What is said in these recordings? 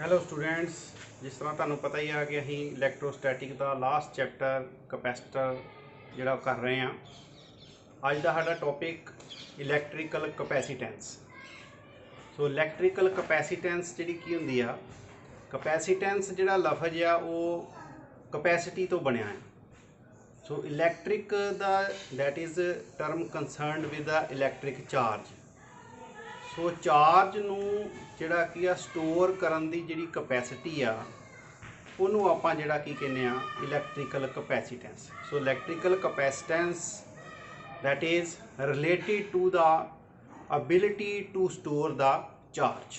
Hello students, ਜਿਸ ਤਰ੍ਹਾਂ ਤੁਹਾਨੂੰ ਪਤਾ ਹੀ ਆ ਕਿ ਅਸੀਂ ਇਲੈਕਟ੍ਰੋਸਟੈਟਿਕ ਦਾ ਲਾਸਟ ਚੈਪਟਰ ਕਪੈਸਿਟਰ ਜਿਹੜਾ ਕਰ ਰਹੇ ਹਾਂ। ਅੱਜ ਦਾ ਸਾਡਾ topic electrical capacitance. So electrical ਕਪੈਸੀਟੈਂਸ ਜਿਹੜੀ ਕੀ ਹੁੰਦੀ ਆ, ਕਪੈਸੀਟੈਂਸ ਜਿਹੜਾ ਲਫ਼ਜ਼ ਆ ਉਹ ਕਪੈਸਿਟੀ ਤੋਂ ਬਣਿਆ ਹੈ। ਸੋ ਇਲੈਕਟ੍ਰਿਕ ਦਾ that is term concerned with the electric charge. So charge ਨੂੰ ਜਿਹੜਾ ਕੀ ਆ ਸਟੋਰ ਕਰਨ ਦੀ ਜਿਹੜੀ ਕਪੈਸਿਟੀ ਆ ਉਹਨੂੰ ਆਪਾਂ ਜਿਹੜਾ ਕੀ ਕਹਿੰਦੇ ਆ electrical capacitance. So electrical capacitance that is related to the ability to store the charge।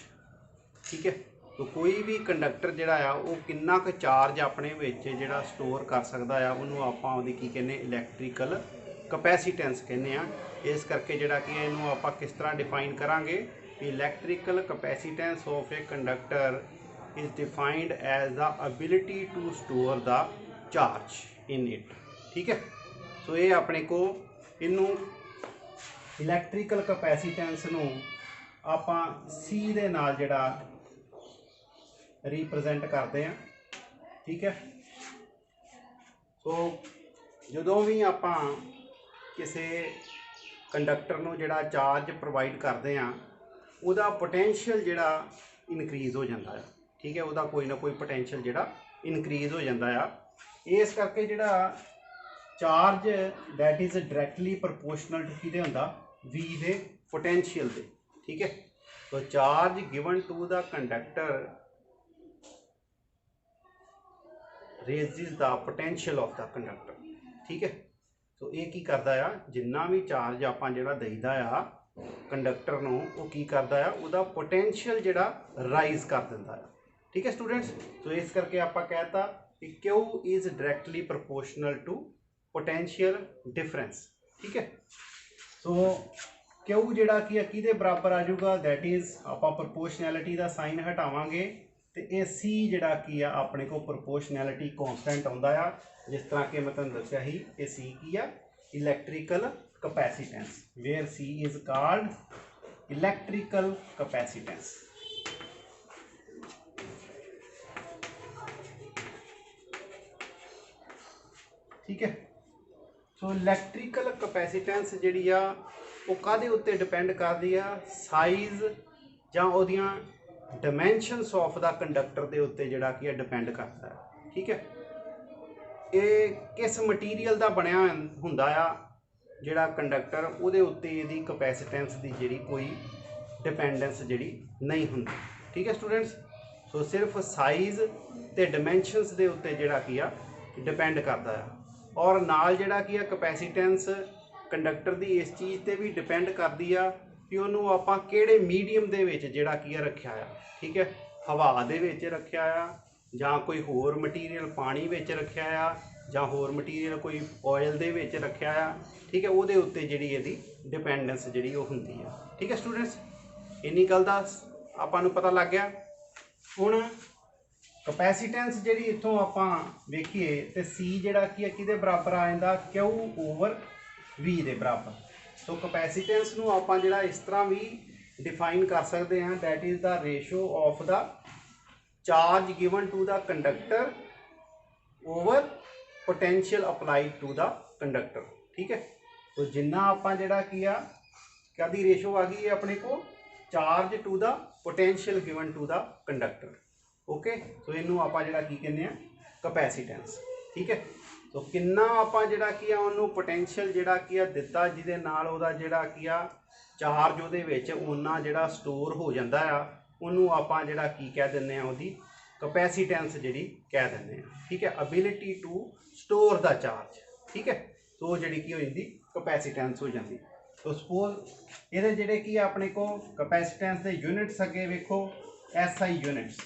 ठीक है, तो कोई भी कंडक्टर ਜਿਹੜਾ ਆ ਉਹ ਕਿੰਨਾ ਕੁ ਚਾਰਜ ਆਪਣੇ ਵਿੱਚ ਜਿਹੜਾ ਸਟੋਰ ਕਰ ਸਕਦਾ ਆ ਉਹਨੂੰ ਆਪਾਂ ਉਹਦੀ ਕੀ ਕਹਿੰਦੇ ਇਲੈਕਟ੍ਰੀਕਲ ਕਪੈਸੀਟੈਂਸ ਕਹਿੰਦੇ ਆ। ਇਸ ਕਰਕੇ ਜਿਹੜਾ ਕਿ ਇਹਨੂੰ ਆਪਾਂ ਕਿਸ ਤਰ੍ਹਾਂ ਡਿਫਾਈਨ ਕਰਾਂਗੇ ਕਿ electrical capacitance of a conductor is defined as the ability to store the charge in it। ठीक है, सो ये अपने को ਇਹਨੂੰ ਇਲੈਕਟ੍ਰੀਕਲ ਕਪੈਸੀਟੈਂਸ ਨੂੰ ਆਪਾਂ C ਦੇ ਨਾਲ ਜਿਹੜਾ ਰਿਪਰੈਜ਼ੈਂਟ ਕਰਦੇ ਹਾਂ। ਠੀਕ ਹੈ, ਸੋ ਜਦੋਂ ਵੀ ਆਪਾਂ ਕਿਸੇ ਕੰਡਕਟਰ ਨੂੰ ਜਿਹੜਾ ਚਾਰਜ ਪ੍ਰੋਵਾਈਡ ਕਰਦੇ ਹਾਂ ਉਹਦਾ ਪੋਟੈਂਸ਼ੀਅਲ ਜਿਹੜਾ ਇਨਕਰੀਜ਼ ਹੋ ਜਾਂਦਾ ਹੈ। ਠੀਕ ਹੈ, ਉਹਦਾ ਕੋਈ ਨਾ ਕੋਈ ਪੋਟੈਂਸ਼ੀਅਲ ਜਿਹੜਾ ਇਨਕਰੀਜ਼ ਹੋ ਜਾਂਦਾ ਆ। ਇਸ ਕਰਕੇ ਜਿਹੜਾ charge that is directly proportional to किदे होंदा V दे potential दे। ठीक है, तो charge given to the conductor raises the potential of the conductor। ठीक है, तो ये की करदा आ जिन्ना भी चार्ज आपां जिहड़ा देईदा आ कंडक्टर नूं वो की करदा आ उहदा पोटेंशियल जिहड़ा राइज कर दिंदा आ। ठीक है स्टूडेंट्स, तो इस करके आपां कहता कि Q is directly proportional to potential difference. ठीक है, सो क्यू जिहड़ा कि किहदे बराबर आ जाऊगा दैट इज आपां प्रोपोर्शनैलिटी का साइन हटावांगे तो ये सी जिहड़ा कि आ अपने को प्रोपोर्शनैलिटी कॉन्सटेंट आउंदा आ। जिस तरह कि मैं तुहानूं दस्सिया ही ये सी की आ electrical capacitance, where C is called electrical capacitance. ठीक है, सो इलैक्ट्रिकल कपैसीटेंस जिहड़ी आ वो काहदे उत्ते डिपेंड करदी आ, साइज़ जां ओहदियां डिमेंशनस ऑफ द कंडक्टर दे उत्ते जिहड़ा कि डिपेंड करदा है। ठीक है, ये किस मटीरियल दा बनिया हुंदा आ जिहड़ा कंडक्टर उहदे उत्ते इहदी कपैसीटेंस दी जिहड़ी कोई डिपेंडेंस जिहड़ी नहीं हुंदी। ठीक है स्टूडेंट्स, सो सिर्फ साइज़ ते डिमेंशनस दे उत्ते जिहड़ा कि डिपेंड करदा है और नाल जिहड़ा कि कपैसीटेंस कंडक्टर की इस चीज़ पर भी डिपेंड करती है कि उन्होंने आपां किहड़े मीडियम दे विच जिहड़ा कि रखिया आ। ठीक है, हवा दे विच रखिया आ जां कोई होर मटीरियल पानी विच रखिया आ जां होर मटीरियल कोई ऑयल दे विच रखिया आ। ठीक है, उहदे उत्ते जिहड़ी इहदी डिपेंडेंस जिहड़ी वो हुंदी है। ठीक है स्टूडेंट्स, इन्नी गल दा आपां नूं पता लग गया। हुण कपैसीटेंस जिहड़ी इत्थों आपां वेखीए ते सी जिहड़ा कि किहदे बराबर आ जांदा Q ओवर V दे बराबर। सो कपैसीटेंस नूं आपां जिहड़ा इस तरह भी डिफाइन कर सकते हैं that is the ratio of the charge given to the conductor over potential applied to the conductor. ठीक है, तो जिन्ना आपां जिहड़ा कि आ कदी रेशो आ गई है अपने को charge to the potential given to the conductor. Okay, so इनू आपां जिहड़ा की कहने आ कपैसीटेंस। ठीक है, तो किन्ना आपां जिहड़ा की उहनूं पोटेंशियल जिहड़ा की दिता जिहदे नाल उहदा जिहड़ा की चार्ज उहदे विच उन्ना जिहड़ा स्टोर हो जांदा आ उहनूं आपां जिहड़ा की कह दिंदे आ उहदी कपैसीटेंस जिहड़ी कह दिंदे आ। ठीक है, ability to store the charge. ठीक है, तो जिहड़ी की हो जांदी कपैसीटेंस हो जांदी। तो सपोज इहदे जिहड़े की अपने को कपैसीटेंस दे यूनिट्स अगे वेखो SI यूनिट्स।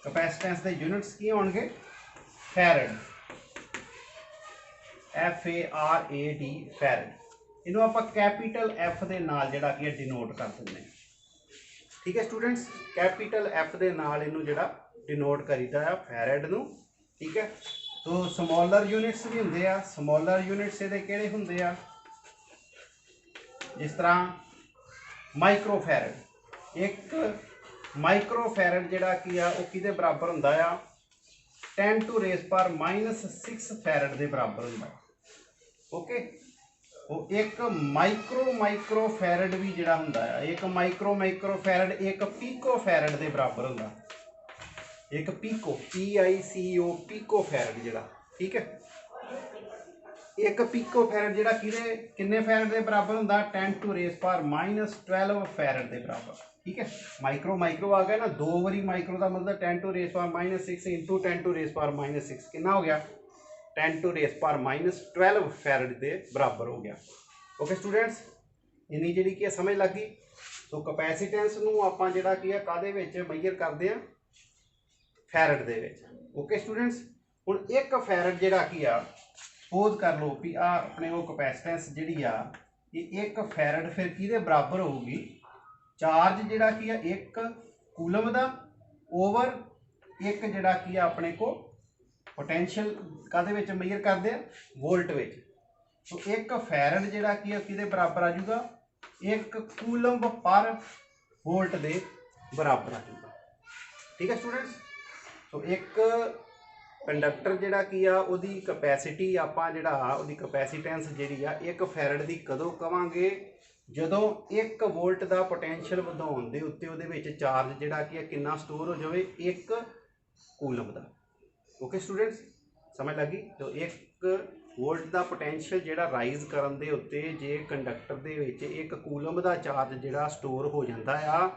कपैसीटेंस के यूनिट्स की होंगे फैरड, FARAD फैरड। इनू आप कैपीटल F के नाल जिहड़ा कि डिनोट कर देंगे। ठीक है स्टूडेंट्स, कैपीटल F के नाल इनू जिहड़ा डिनोट करीदा है फैरड नू। ठीक है, तो समॉलर यूनिट्स भी होंगे आ। समॉलर यूनिट्स ये किहड़े होंगे आ, जिस तरह माइक्रो फैरड एक माइक्रोफैरड जिहड़ा की आ वो किहदे बराबर हुंदा आ 10 टू रेस पावर -6 फैरड के बराबर हुंदा। ओके, वो एक माइक्रोफैरड भी जिहड़ा हुंदा आ, एक माइक्रोफैरड एक पीकोफैरड के बराबर हुंदा। एक पीको PICO पीकोफैरड जिहड़ा, ठीक है, एक पीकोफैरड जिहड़ा किन्ने फैरड के बराबर हुंदा 10 टू रेस पावर -12 फैरड के बराबर। ठीक है, माइक्रो आ गया ना, दो बारी माइक्रो का मतलब 10 to raise power -6 into 10 to raise power -6 कितना हो गया 10 टू रेस पावर -12 फैरड के बराबर हो गया। ओके स्टूडेंट्स, इन्नी जी की समझ लग गई। तो कैपेसिटेंस नूं आपां जिहड़ा की काहदे विच मेजर करदे आ फैरड दे विच। ओके स्टूडेंट्स, हुण एक फैरड जिहड़ा की सपोज कर लो भी आ अपने को कैपेसिटेंस जिहड़ी आ ये एक फैरड फिर किहदे बराबर होगी, चार्ज जिहड़ा की एक कूलम दा ओवर एक जिहड़ा की अपने को पोटेंशियल काहदे विच मेजर करदे आ वोल्ट विच। तो एक फैरड जिहड़ा की किहदे बराबर आ जाऊगा एक कूलम पर वोल्ट दे बराबर आ जाऊगा। ठीक है स्टूडेंट्स, तो एक कंडक्टर जिहड़ा की उहदी कैपेसिटी आपां जिहड़ा उहदी कैपेसिटेंस जिहड़ी एक फैरड दी कदों कवांगे जदों 1 वोल्ट का पोटेंशियल वधाउण दे उत्ते उहदे विच चार्ज जिहड़ा की कितना स्टोर हो जाए एक कूलम का। ओके स्टूडेंट्स, समझ लगी। तो 1 वोल्ट का पोटेंशियल जिहड़ा राइज करन दे उत्ते जे कंडक्टर दे विच एक कूलम का चार्ज जिहड़ा स्टोर हो जाता आ,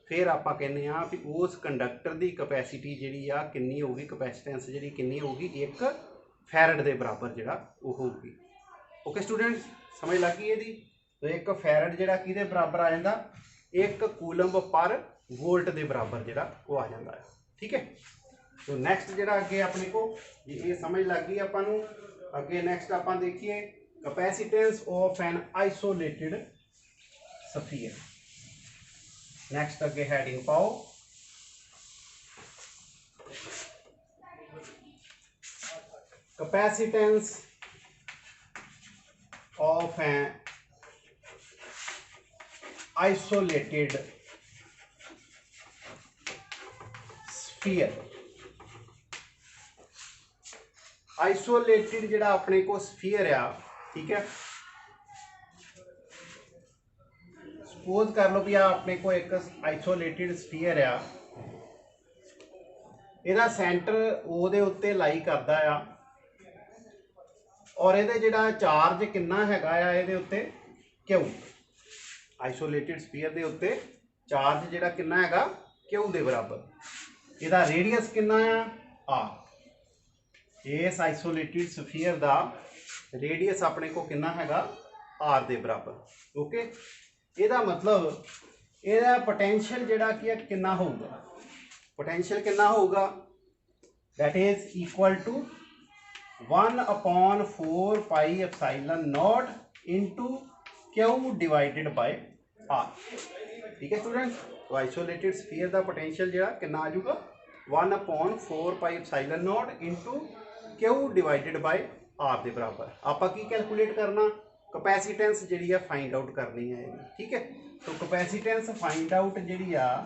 फिर आप कहने भी उस कंडक्टर की कैपेसिटी जिहड़ी आ कितनी होगी, कैपेसिटेंस जिहड़ी कितनी होगी एक फैरड के बराबर जिहड़ा वो होगी। ओके स्टूडेंट्स, समझ लग गई यदि। तो एक फैरड जिहड़ा किहदे बराबर आ जाता एक कूलम पर वोल्ट के बराबर जिहड़ा वो आ जाता है। ठीक है, तो नैक्सट जिहड़ा अगे अपने को ये समझ लग गई आपां नूं, अगे नैक्सट आपां देखिए capacitance of an isolated sphere. Next अगे हैडिंग पाओ capacitance of an isolated sphere. Isolated जिहड़ा अपने को स्फीयर आ, ठीक है, सपोज कर लो भी अपने को एक आइसोलेटेड स्फीयर आ, इहदा सेंटर ओहदे उत्ते लाई करदा आ और इहदे जिहड़ा चार्ज कितना हैगा आ इहदे उत्ते क्यू। आइसोलेटेड स्फीयर दे उत्ते चार्ज जिहड़ा कितना हैगा क्यू दे बराबर। इहदा रेडियस कितना आ आर। इस आइसोलेटेड स्फीयर दा रेडियस अपने को कितना हैगा आर दे बराबर। ओके, इहदा मतलब इहदा पोटेंशियल जिहड़ा कि कितना होगा, पोटेंशियल कितना होगा that is equal to 1/4 pi epsilon not into Q divided by R. ठीक है स्टूडेंट्स, तो आइसोलेटेड स्फीयर का पोटेंशियल जिहड़ा कितना आ जाऊगा 1/4 pi epsilon not into Q divided by R के बराबर। आपां की कैलकुलेट करना कैपेसिटेंस जिहड़ी आ फाइंड आउट करनी है। ठीक है, तो कैपेसिटेंस फाइंड आउट जिहड़ी आ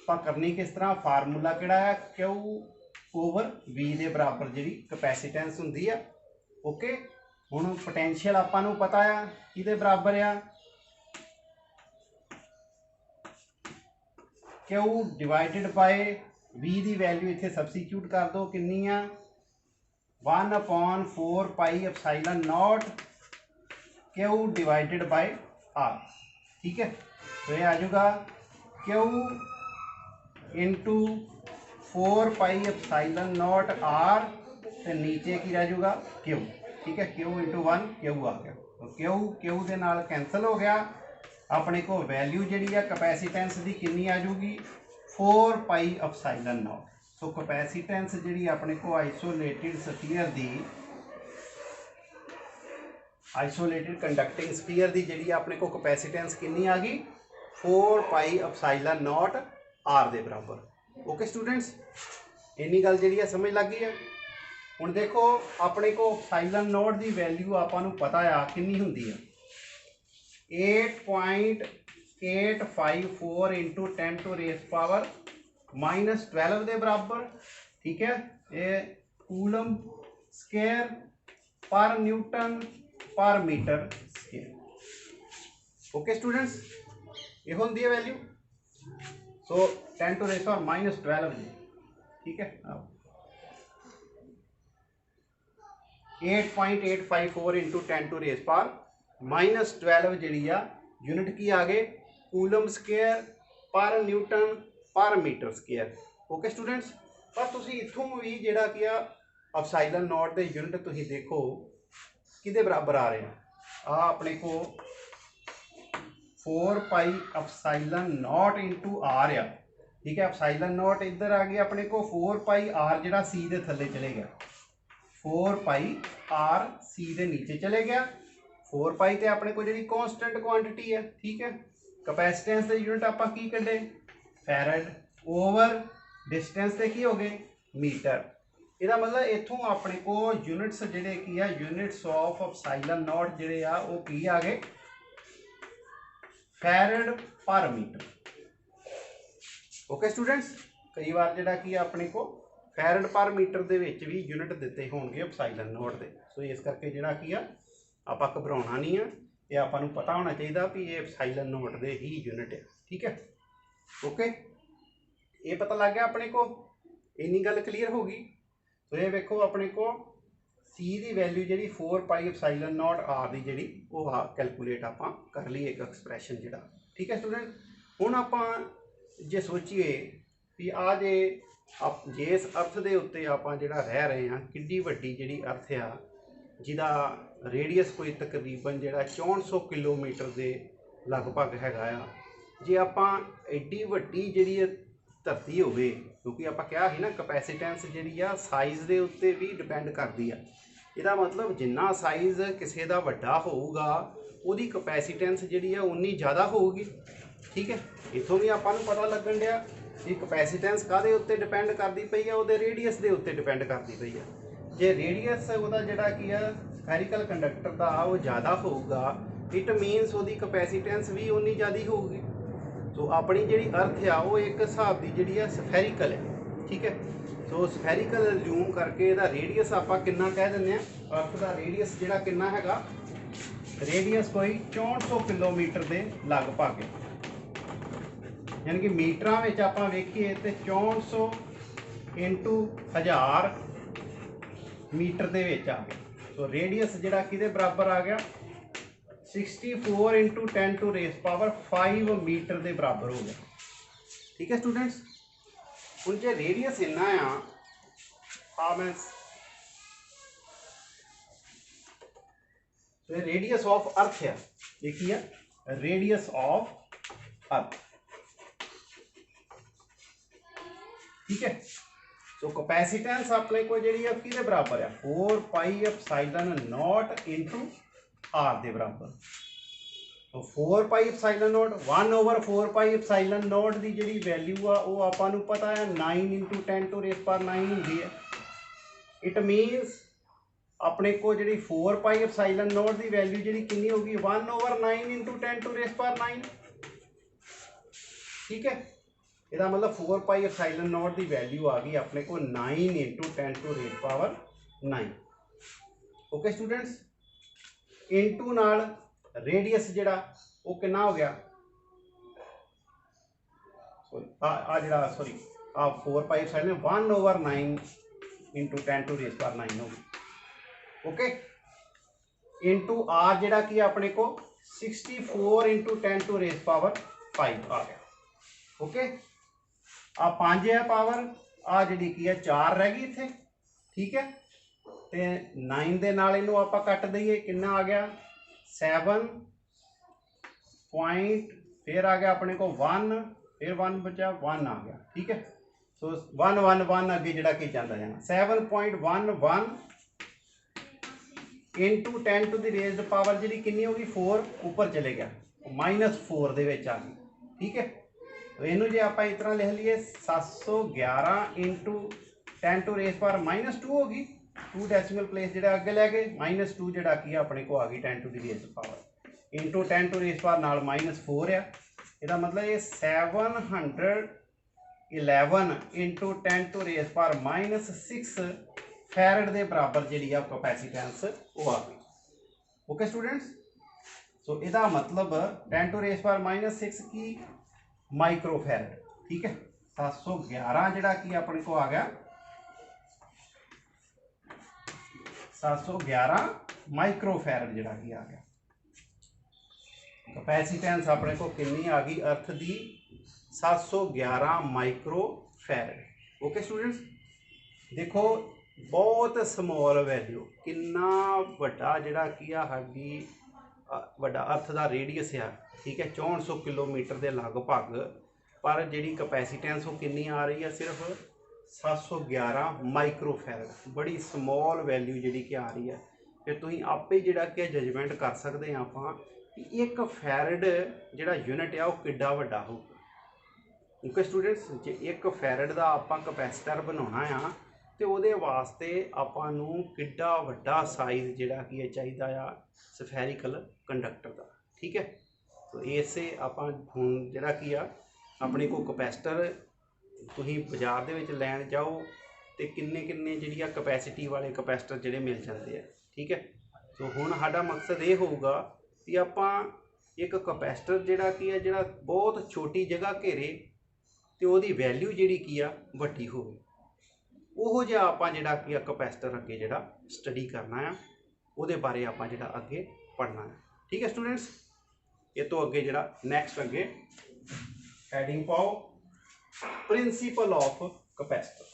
करनी किस तरह, फार्मूला किहड़ा है क्यू ओवर वी के बराबर जिहड़ी कैपेसिटेंस हुंदी आ। ओके, हुण पोटेंशियल आपां नूं पता आ किहदे बराबर आ क्यू डिवाइडेड बाय वी की वैल्यू इत्थे सबस्टिट्यूट कर दो कितनी आ 1/4 pi epsilon nought Q divided by R. ठीक है, तो यह आ जाऊगा Q into 4 pi epsilon not R तो नीचे की रह जाऊगा क्यू। ठीक है, क्यू इंटू 1 क्यू आ गया, तो क्यू क्यू के नाल कैंसल हो गया। अपने को वैल्यू जी कैपेसिटेंस की कितनी आ जाऊगी 4 pi epsilon nought. So capacitance जी अपने को आइसोलेटेड स्फीयर की, आइसोलेटेड कंडक्टिंग स्फीयर की जी अपने को कैपेसिटेंस कितनी आ गई 4 पाई एप्सिलॉन नॉट आर के बराबर। ओके स्टूडेंट्स, इन्नी गल जी समझ लग गई है। हुण देखो अपने को एप्सिलॉन नॉट की वैल्यू आपां नूं पता आ कितनी हुंदी है 8.854 इंटू 10 टू रेस पावर -12 के बराबर, ठीक है। ये कूलम स्केयर पर न्यूटन पर मीटर स्केयर। ओके स्टूडेंट्स, ये होती है वैल्यू। सो 10⁻⁻12 जी, ठीक है। 8.854 इंटू 10⁻⁻12 जी यूनिट की आ गए कूलम स्केयर पर न्यूटन पर मीटर स्केयर। ओके स्टूडेंट्स, पर तुसी इत्थों भी जिहड़ा कि एप्सिलॉन नॉट के यूनिट तुसी देखो किहदे बराबर आ रहे हैं। अपने को 4 pi epsilon not into R आ, ठीक है। एप्सिलॉन नॉट इधर आ गया अपने को 4 पाई आर जिहड़ा सी दे थल्ले चले गया, 4 पाई आर सी दे नीचे चले गया। 4 पाई तो अपने को जी कॉन्स्टेंट क्वांटिटी है, ठीक है। कैपेसिटेंस के यूनिट आप की कढ़े फैरड ओवर डिस्टेंस से की हो गए मीटर। ਇਹਦਾ मतलब इतों अपने को यूनिट्स ਜਿਹੜੇ ਕੀ ਆ यूनिट्स ऑफ एप्सिलॉन नॉट ਜਿਹੜੇ ਆ ਉਹ ਕੀ आ गए फैरड पर मीटर। ओके स्टूडेंट्स, कई बार ਜਿਹੜਾ ਕੀ अपने को फैरड पर मीटर ਦੇ ਵਿੱਚ भी यूनिट ਦਿੱਤੇ ਹੋਣਗੇ एप्सिलॉन नॉट ਦੇ। सो इस करके ਜਿਹੜਾ ਕੀ ਆ ਆਪਾਂ ਘਬਰਾਉਣਾ नहीं है, ये ਆਪਾਂ ਨੂੰ पता होना चाहिए भी ये एप्सिलॉन नॉट ਦੇ ही यूनिट है, ठीक है। ओके, ये पता लग गया अपने को, इन्नी गल क्लीयर होगी। तो ये देखो अपने को सी की वैल्यू जी 4 पाई एप्सिलॉन नॉट आर की जी वो कैलकुलेट आप कर ली एक एक्सप्रैशन जोड़ा, ठीक है स्टूडेंट। हुण आप जे सोचिए भी आ जे जिस अर्थ के उत्ते आप जिहड़ा रह रहे हैं किड्डी वड्डी जिहड़ी अर्थ आ जिहदा रेडियस कोई तकरीबन जिहड़ा 6400 किलोमीटर के लगभग हैगा आ। जे आप एड्डी वड्डी जिहड़ी धरती होवे, क्योंकि आप क्या ही ना कैपेसिटेंस जिहड़ी आ साइज़ के उत्ते भी डिपेंड करती है। इसदा मतलब जिन्ना साइज़ किसी का वड्डा होगा उहदी कैपेसिटेंस जिहड़ी आ उन्नी ज़्यादा होगी, ठीक है। इत्थों भी आपां नूं पता लगन दिया कि कैपेसिटेंस काहदे उत्ते डिपेंड करती पई है, उहदे रेडियस के उत्ते डिपेंड करती पई है। जे रेडियस उहदा जिहड़ा की आ स्फेरिकल कंडक्टर का वो ज़्यादा होगा, इट मीनस उहदी कैपेसिटेंस भी उन्नी ज़्यादा होगी। तो अपनी जी अर्थ आ वो एक हिसाब की जी स्फेरिकल है, ठीक है। सो स्फेरिकल जूम करके इहदा रेडियस आप कितना कह दें, अर्थ का रेडियस जिहड़ा कितना हैगा, रेडियस कोई 6400 किलोमीटर के लगभग है। यानी कि मीटर में आप वेखिए तो 6400 इंटू 1000 मीटर के आ गया। तो रेडियस जिहड़ा किहदे बराबर आ गया 64 इंटू 10⁻⁵ मीटर के बराबर हो गया, ठीक है स्टूडेंट्स। हुण जे रेडियस इन्ना आ मैं रेडियस ऑफ अर्थ है, देखिए रेडियस ऑफ अर्थ, ठीक है। तो कैपेसिटेंस अपने को जी किहदे बराबर है 4 pi epsilon not into R के बराबर। तो 4 pi epsilon not 1/4 pi epsilon not की जी वैल्यू आ वो आपां नूं पता है 9 इंटू 10⁻⁹ होंगी है। इट मीनस अपने को जी 4 पाई एप्सिलॉन नॉट की वैल्यू जी कितनी होगी 1/9 इंटू 10⁻⁹, ठीक है। इसका मतलब 4 पाई एप्सिलॉन नॉट की वैल्यू आ गई अपने को 9 इंटू 10⁻⁹। ओके स्टूडेंट्स, इंटू नाल रेडियस जिहड़ा वो कितना हो गया, सॉरी 4 पाई एप्सिलॉन 1/9 इंटू 10⁻⁹ हो गई। ओके, इंटू आर जिहड़ा कि अपने को 64 इंटू 10⁻⁵ आ गया। ओके, आ 5 है पावर, आ जी की है 4 रह गई इत्थे, ठीक है। तो 9 के नाल इनू आप कट दईए कितना आ गया 7 पॉइंट, फिर आ गया अपने को 1, फिर 1 बचा 1 आ गया, ठीक है। सो 1 1 1 अगे जिहड़ा कि चलता जाना 7.11 इंटू 10⁻⁴ जी कितनी होगी 4 ऊपर चले गया -4 दे विच आ गई, ठीक है। तो इनू जो आप इस तरह लिख लीए 711 इंटू 10⁻⁻² होगी, 2 डेसिमल प्लेस जो अगे लै गए -2 जोड़ा कि अपने को आ गई 10⁻⁴ इंटू 10⁻⁴ नाल -4 आ। इसका मतलब ये 700 11 इंटू 10 टू रेस पर -6 फैरड के बराबर जी कैपेसिटेंस वो आ गई। ओके स्टूडेंट्स, सो इसका मतलब 10 टू रेस पर -6 की माइक्रो फैरड, ठीक है। 711 जिहड़ा कि अपने को आ गया 711 माइक्रो फैरड जिहड़ा कि आ गया। कैपेसिटेंस अपने को कितनी आ गई अर्थ की 711 माइक्रो फैरड। ओके स्टूडेंट्स, देखो बहुत स्मॉल वैल्यू कितना वड्डा जिहड़ा कि साडी वड्डा अर्थ का रेडियस आ, ठीक है, 6400 किलोमीटर के लगभग, पर जिहड़ी कैपेसिटेंस वो कितनी आ रही है सिर्फ 711 माइक्रो फैरड। बड़ी स्मॉल वैल्यू जिहड़ी कि आ रही है। फिर तुसीं आपे जिहड़ा कि जजमेंट कर सकते हैं आपां कि एक फैरड जिहड़ा यूनिट आ वो किड्डा वड्डा होगा। ओके स्टूडेंट्स, जे एक फैरड का आपां कैपेसिटर बनाउणा आ तो वो वास्ते आपां नूं किड्डा वड्डा साइज जिहड़ा कि चाहिदा आ सफैरिकल कंडक्टर का, ठीक है। तो इसे आपां हुण जिहड़ा कि आ अपने को कैपेसिटर तुसीं बाजार दे विच लैण जाओ तो किन्ने किन्ने जिहड़ियां कैपेसिटी वाले कैपेसिटर जिहड़े मिल जाते हैं, ठीक है। तो हुण साडा मकसद ये होगा कि आपां एक कैपेसिटर जिहड़ा कि है जिहड़ा बहुत छोटी जगह घेरे तो वो वैल्यू जिहड़ी की आ वड्डी होवे, उहो जिहा आपां जिहड़ा कि कैपेसिटर अगे जिहड़ा स्टडी करना है, उहदे बारे आपां जिहड़ा अगे पढ़ना है, ठीक है स्टूडेंट्स। ये तो अगे जिहड़ा नैक्सट अगे हैडिंग पाओ principle of capacitor.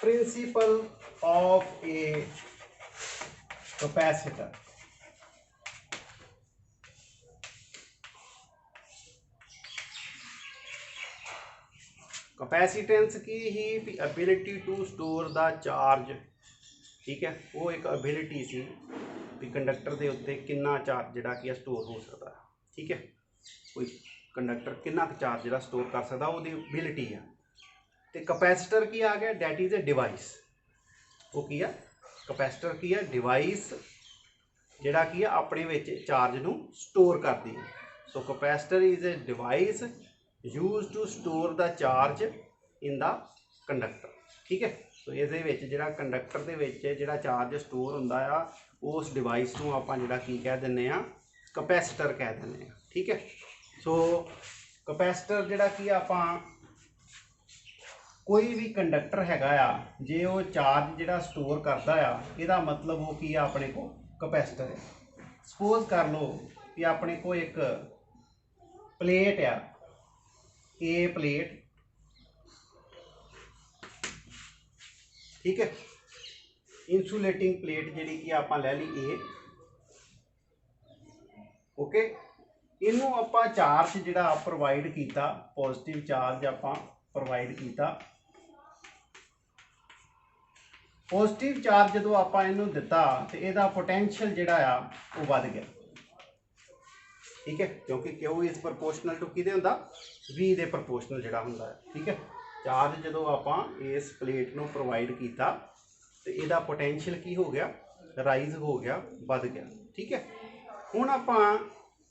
Principle of a capacitor. Capacitance की ही ability to store the charge, ठीक है। वो एक एबिलिटी सी भी कंडक्टर के उत्ते कितना चार्ज जिहड़ा कि स्टोर हो सकता है, ठीक है। कोई कंडक्टर कितना चार्ज जिहड़ा स्टोर कर सकता वो एबिलिटी है। तो कैपेसिटर की आ गया डैट इज़ ए डिवाइस। वो की है कैपेसिटर की है डिवाइस जिहड़ा कि अपने विच चार्ज नूं स्टोर करती है। So capacitor is a device used to store the charge in the conductor, ठीक है। सो इहदे विच जिहड़ा कंडक्टर दे विच जिहड़ा चार्ज स्टोर हुंदा आ उस डिवाइस नूं आपां जिहड़ा की कह दिंदे आ कैपेसिटर कह दिंदे आ, ठीक है। सो कैपेसिटर जिहड़ा कि आपां कोई भी कंडक्टर हैगा आ जे वो चार्ज जिहड़ा स्टोर करता आ इहदा मतलब वो की आ अपने को कैपेसिटर है। सपोज कर लो कि अपने को एक प्लेट आ ए प्लेट, ठीक है, इंसुलेटिंग प्लेट जिहड़ी कि आपां लै ली ए, ओके। इनू आपां चार्ज जिहड़ा प्रोवाइड कीता पॉजिटिव चार्ज आपां प्रोवाइड कीता। पॉजिटिव चार्ज जो आपां इनू दिता तो इहदा पोटेंशियल जिहड़ा आ वो वध गया, ठीक है, क्योंकि क्यू इज प्रपोर्शनल टू किहदे हुंदा वी दे प्रपोर्शनल जिहड़ा हुंदा है, ठीक है। चार्ज जो आपां इस प्लेट नू प्रोवाइड कीता तो इहदा पोटेंशियल की हो गया राइज हो गया वध गया, ठीक है। हुण आपां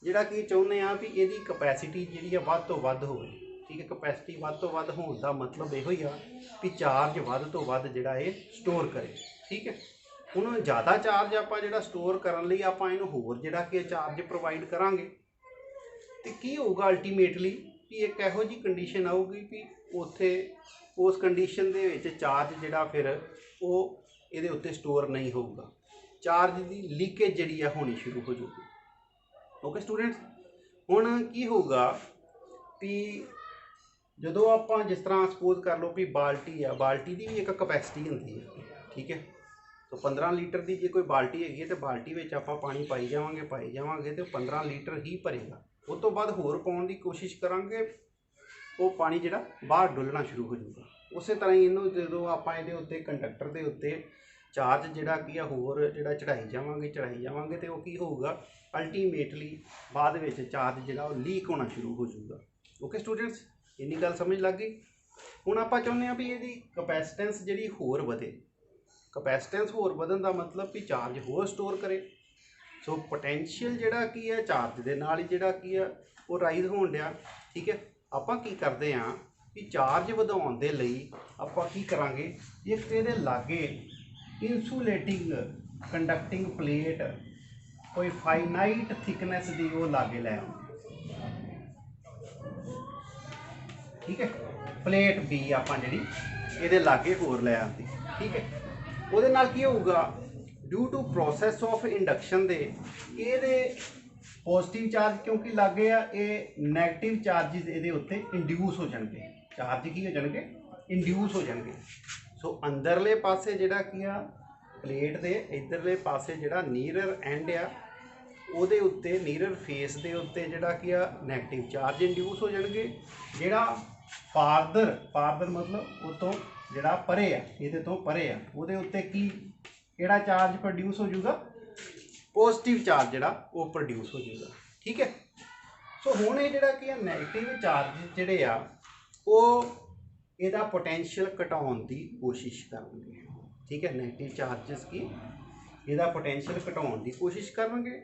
जिहड़ा कि चाहुंदे आ भी इहदी कैपेसिटी जिहड़ी आ वध तो वध होवे, ठीक है। कैपेसिटी वध तो वध होने का मतलब यो ही आ भी चार्ज वध तो वध जिहड़ा ये स्टोर करे, ठीक है। हुण ज़्यादा चार्ज आपां जिहड़ा स्टोर करन लई आपां इहनूं होर जिहड़ा कि चार्ज प्रोवाइड करांगे तो की होगा अल्टीमेटली कि एक इहो जी कंडीशन आऊगी कि उत्थे उस कंडीशन दे विच चार्ज जिहड़ा फिर वो इहदे उत्ते स्टोर नहीं होगा, चार्ज की लीकेज जिहड़ी आ होनी शुरू हो जाएगी। ओके स्टूडेंट्स, हुण की होगा भी जो आप जिस तरह सपोज कर लो भी बाल्टी आ, बाल्टी की भी एक कैपेसिटी होंगी है, ठीक है। तो 15 लीटर की जो कोई बाल्टी हैगी तो बाल्टी में आप पानी पाई जावांगे तो 15 लीटर ही भरेगा। उस तो बाद होर पाउण की कोशिश करांगे वो पानी जिहड़ा बाहर डुलना शुरू हो जाएगा। उस तरह ही इनू जो आप इहदे उत्ते कंडक्टर के उत्ते ਚਾਰਜ ਜਿਹੜਾ ਕੀ ਆ ਹੋਰ ਜਿਹੜਾ ਚੜਾਈ ਜਾਵਾਂਗੇ ਤੇ ਉਹ ਕੀ ਹੋਊਗਾ, ਅਲਟੀਮੇਟਲੀ ਬਾਅਦ ਵਿੱਚ ਚਾਰਜ ਜਿਹੜਾ ਉਹ ਲੀਕ ਹੋਣਾ ਸ਼ੁਰੂ ਹੋ ਜਾਊਗਾ। ਓਕੇ ਸਟੂਡੈਂਟਸ, ਇੰਨੀ ਗੱਲ ਸਮਝ ਲੱਗ ਗਈ। ਹੁਣ ਆਪਾਂ ਚਾਹੁੰਦੇ ਹਾਂ ਵੀ ਇਹਦੀ ਕਪੈਸਿਟੈਂਸ ਜਿਹੜੀ ਹੋਰ ਵਧੇ। ਕਪੈਸਿਟੈਂਸ ਹੋਰ ਵਧਣ ਦਾ ਮਤਲਬ ਵੀ ਚਾਰਜ ਹੋਰ ਸਟੋਰ ਕਰੇ। ਸੋ ਪੋਟੈਂਸ਼ੀਅਲ ਜਿਹੜਾ ਕੀ ਹੈ ਚਾਰਜ ਦੇ ਨਾਲ ਹੀ ਜਿਹੜਾ ਕੀ ਆ ਉਹ ਰਾਈਜ਼ ਹੋਣ ਡਿਆ। ਠੀਕ ਹੈ, ਆਪਾਂ ਕੀ ਕਰਦੇ ਹਾਂ ਵੀ ਚਾਰਜ ਵਧਾਉਣ ਦੇ ਲਈ ਆਪਾਂ ਕੀ ਕਰਾਂਗੇ, ਇੱਕ ਇਹਦੇ ਲਾਗੇ ਇਨਸੂਲੇਟਿੰਗ ਕੰਡਕਟਿੰਗ ਪਲੇਟ ਕੋਈ ਫਾਈਨਾਈਟ ਥਿਕਨੈਸ ਦੀ ਉਹ ਲਾਗੇ ਲੈ ਆਉਂਦੇ। ਠੀਕ ਹੈ, ਪਲੇਟ ਬੀ ਆਪਾਂ ਜਿਹੜੀ ਇਹਦੇ ਲਾਗੇ ਹੋਰ ਲੈ ਆਉਂਦੀ। ਠੀਕ ਹੈ, ਉਹਦੇ ਨਾਲ ਕੀ ਹੋਊਗਾ, due to process of induction ਦੇ ਇਹਦੇ ਪੋਜ਼ਿਟਿਵ ਚਾਰਜ ਕਿਉਂਕਿ ਲੱਗੇ ਆ, ਇਹ ਨੈਗੇਟਿਵ ਚਾਰਜਿਸ ਇਹਦੇ ਉੱਤੇ ਇੰਡਿਊਸ ਹੋ ਜਾਣਗੇ। ਚਾਰਜ ਕੀ ਹੋ ਜਾਣਗੇ, ਇੰਡਿਊਸ ਹੋ ਜਾਣਗੇ। ਸੋ ਅੰਦਰਲੇ ਪਾਸੇ ਜਿਹੜਾ ਕੀ ਆ ਪਲੇਟ ਦੇ ਇਧਰਲੇ ਪਾਸੇ ਜਿਹੜਾ ਨੀਅਰਰ ਐਂਡ ਆ ਉਹਦੇ ਉੱਤੇ ਨੀਅਰਰ ਫੇਸ ਦੇ ਉੱਤੇ ਜਿਹੜਾ ਕੀ ਆ ਨੈਗੇਟਿਵ ਚਾਰਜ ਇੰਡਿਊਸ ਹੋ ਜਾਣਗੇ। ਜਿਹੜਾ ਫਾਰਦਰ ਮਤਲਬ ਉਹ ਤੋਂ ਜਿਹੜਾ ਪਰੇ ਆ, ਇਹਦੇ ਤੋਂ ਪਰੇ ਆ, ਉਹਦੇ ਉੱਤੇ ਕਿਹੜਾ ਚਾਰਜ ਪ੍ਰੋਡਿਊਸ ਹੋ ਜਾਊਗਾ, ਪੋਜ਼ਿਟਿਵ ਚਾਰਜ ਜਿਹੜਾ ਉਹ ਪ੍ਰੋਡਿਊਸ ਹੋ ਜਾਊਗਾ। ਠੀਕ ਹੈ, ਸੋ ਹੁਣ ਇਹ ਜਿਹੜਾ ਕੀ ਆ ਨੈਗੇਟਿਵ ਚਾਰਜ ਜਿਹੜੇ ਆ ਉਹ ਇਹਦਾ ਪੋਟੈਂਸ਼ੀਅਲ ਘਟਾਉਣ ਦੀ ਕੋਸ਼ਿਸ਼ ਕਰਨਗੇ। ਠੀਕ ਹੈ, ਨੈਗੇਟਿਵ ਚਾਰਜਸ ਕੀ ਇਹਦਾ ਪੋਟੈਂਸ਼ੀਅਲ ਘਟਾਉਣ ਦੀ ਕੋਸ਼ਿਸ਼ ਕਰਨਗੇ।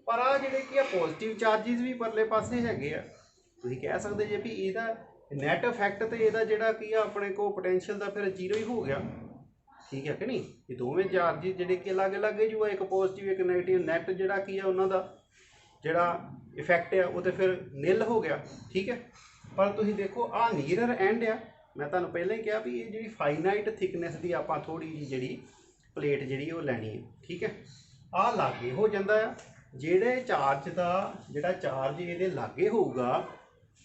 ਪਰ ਆ ਜਿਹੜੇ ਕੀ ਆ ਪੋਜ਼ਿਟਿਵ ਚਾਰਜਿਸ ਵੀ ਪਰਲੇ ਪਾਸੇ ਹੈਗੇ ਆ। ਤੁਸੀਂ ਕਹਿ ਸਕਦੇ ਜੇ ਵੀ ਇਹਦਾ ਨੈਟ ਇਫੈਕਟ ਤੇ ਇਹਦਾ ਜਿਹੜਾ ਕੀ ਆ ਆਪਣੇ ਕੋਲ ਪੋਟੈਂਸ਼ੀਅਲ ਦਾ ਫਿਰ ਜ਼ੀਰੋ ਹੀ ਹੋ ਗਿਆ। ਠੀਕ ਹੈ ਕਿ ਨਹੀਂ, ਇਹ ਦੋਵੇਂ ਚਾਰਜਿਸ ਜਿਹੜੇ ਕਿ ਅਲੱਗ ਜੋ ਇੱਕ ਪੋਜ਼ਿਟਿਵ ਇੱਕ ਨੈਗੇਟਿਵ, ਨੈਟ ਜਿਹੜਾ ਕੀ ਆ ਉਹਨਾਂ ਦਾ ਜਿਹੜਾ ਇਫੈਕਟ ਆ ਉਹ ਤੇ ਫਿਰ ਨਿਲ ਹੋ ਗਿਆ। ਠੀਕ ਹੈ, ਪਰ ਤੁਸੀਂ ਦੇਖੋ ਆ ਨੀਅਰਰ ਐਂਡ ਆ, ਮੈਂ ਤੁਹਾਨੂੰ ਪਹਿਲਾਂ ਹੀ ਕਿਹਾ ਵੀ ਇਹ ਜਿਹੜੀ ਫਾਈਨਾਈਟ ਥਿਕਨੈਸ ਦੀ ਆਪਾਂ ਥੋੜੀ ਜਿਹੀ ਜਿਹੜੀ ਪਲੇਟ ਜਿਹੜੀ ਉਹ ਲੈਣੀ ਹੈ। ਠੀਕ ਹੈ, ਆਹ ਲਾਗੇ ਹੋ ਜਾਂਦਾ ਆ, ਜਿਹੜੇ ਚਾਰਜ ਦਾ ਜਿਹੜਾ ਚਾਰਜ ਇਹਦੇ ਲਾਗੇ ਹੋਊਗਾ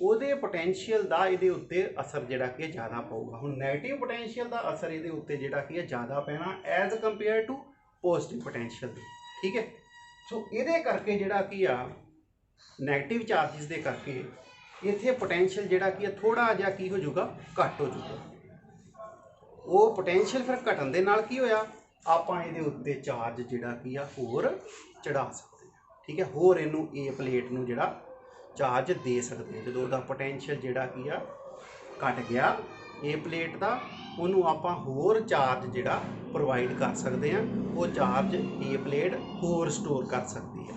ਉਹਦੇ ਪੋਟੈਂਸ਼ੀਅਲ ਦਾ ਇਹਦੇ ਉੱਤੇ ਅਸਰ ਜਿਹੜਾ ਕਿ ਜ਼ਿਆਦਾ ਪਊਗਾ। ਹੁਣ ਨੈਗੇਟਿਵ ਪੋਟੈਂਸ਼ੀਅਲ ਦਾ ਅਸਰ ਇਹਦੇ ਉੱਤੇ ਜਿਹੜਾ ਕਿ ਜ਼ਿਆਦਾ ਪੈਣਾ as compare to positive potential ਦੇ। ਠੀਕ ਹੈ, ਸੋ ਇਹਦੇ ਕਰਕੇ ਜਿਹੜਾ ਕੀ ਆ ਨੈਗੇਟਿਵ ਚਾਰਜਿਸ ਦੇ ਕਰਕੇ ਇੱਥੇ ਪੋਟੈਂਸ਼ੀਅਲ ਜਿਹੜਾ ਕੀ ਆ ਥੋੜਾ ਜਿਹਾ ਕੀ ਹੋ ਜਾਊਗਾ, ਘੱਟ ਹੋ ਜਾਊਗਾ। ਉਹ ਪੋਟੈਂਸ਼ੀਅਲ ਫਿਰ ਘਟਣ ਦੇ ਨਾਲ ਕੀ ਹੋਇਆ, ਆਪਾਂ ਇਹਦੇ ਉੱਤੇ ਚਾਰਜ ਜਿਹੜਾ ਕੀ ਆ ਹੋਰ ਚੜਾ ਸਕਦੇ ਹਾਂ। ਠੀਕ ਹੈ, ਹੋਰ ਇਹਨੂੰ ਇਹ ਪਲੇਟ ਨੂੰ ਜਿਹੜਾ ਚਾਰਜ ਦੇ ਸਕਦੇ ਹਾਂ। ਜਦੋਂ ਉਹਦਾ ਪੋਟੈਂਸ਼ੀਅਲ ਜਿਹੜਾ ਕੀ ਆ ਘਟ ਗਿਆ ਇਹ ਪਲੇਟ ਦਾ, ਉਹਨੂੰ ਆਪਾਂ ਹੋਰ ਚਾਰਜ ਜਿਹੜਾ ਪ੍ਰੋਵਾਈਡ ਕਰ ਸਕਦੇ ਹਾਂ। ਉਹ ਚਾਰਜ ਇਹ ਪਲੇਟ ਹੋਰ ਸਟੋਰ ਕਰ ਸਕਦੀ ਹੈ।